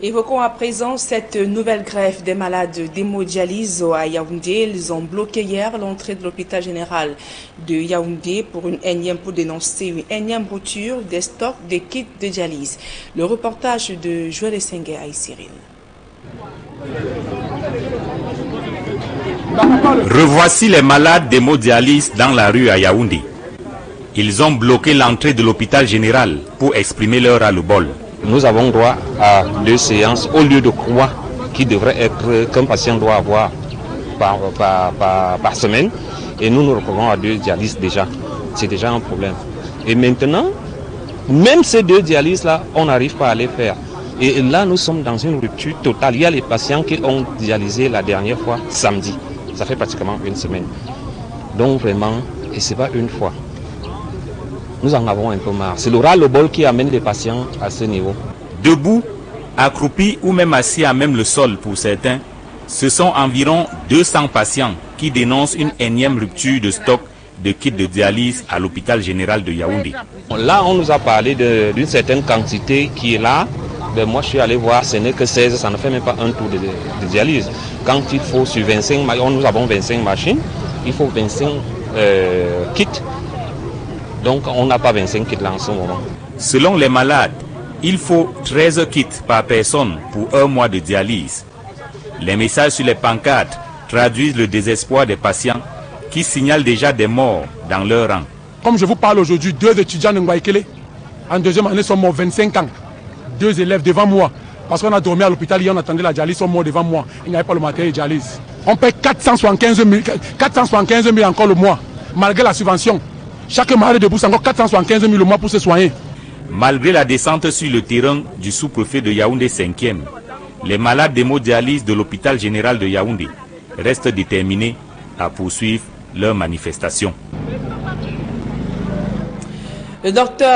Évoquons à présent cette nouvelle grève des malades d'hémodialyse à Yaoundé. Ils ont bloqué hier l'entrée de l'hôpital général de Yaoundé pour dénoncer une énième rupture des stocks de kits de dialyse. Le reportage de Joël Essengue à Cyril. Revoici les malades d'hémodialyse dans la rue à Yaoundé. Ils ont bloqué l'entrée de l'hôpital général pour exprimer leur ras-le-bol. Nous avons droit à 2 séances au lieu de 3 qui devraient être qu'un patient doit avoir par semaine. Et nous recourons à 2 dialyses déjà. C'est déjà un problème. Et maintenant, même ces 2 dialyses-là, on n'arrive pas à les faire. Et là, nous sommes dans une rupture totale. Il y a les patients qui ont dialysé la dernière fois samedi. Ça fait pratiquement 1 semaine. Donc vraiment, et ce n'est pas une fois. Nous en avons un peu marre. C'est le ras-le-bol qui amène les patients à ce niveau. Debout, accroupis ou même assis à même le sol pour certains, ce sont environ 200 patients qui dénoncent une énième rupture de stock de kits de dialyse à l'hôpital général de Yaoundé. Là, on nous a parlé d'une certaine quantité qui est là. Ben, moi, je suis allé voir, ce n'est que 16, ça ne fait même pas un tour de dialyse. Quand il faut sur 25, nous avons 25 machines, il faut 25 kits. Donc, on n'a pas 25 kits là en ce moment. Selon les malades, il faut 13 kits par personne pour 1 mois de dialyse. Les messages sur les pancartes traduisent le désespoir des patients qui signalent déjà des morts dans leur rang. Comme je vous parle aujourd'hui, 2 étudiants de Ngwaikele, en 2e année, sont morts 25 ans. 2 élèves devant moi. Parce qu'on a dormi à l'hôpital, hier on attendait la dialyse, ils sont morts devant moi. Il n'y avait pas le matériel de dialyse. On paie 475 000 encore le mois, malgré la subvention. Chaque malade debout, c'est encore 475 000 le mois pour se soigner. Malgré la descente sur le terrain du sous-préfet de Yaoundé 5e, les malades d'hémodialyse de l'hôpital général de Yaoundé restent déterminés à poursuivre leur manifestation. Le docteur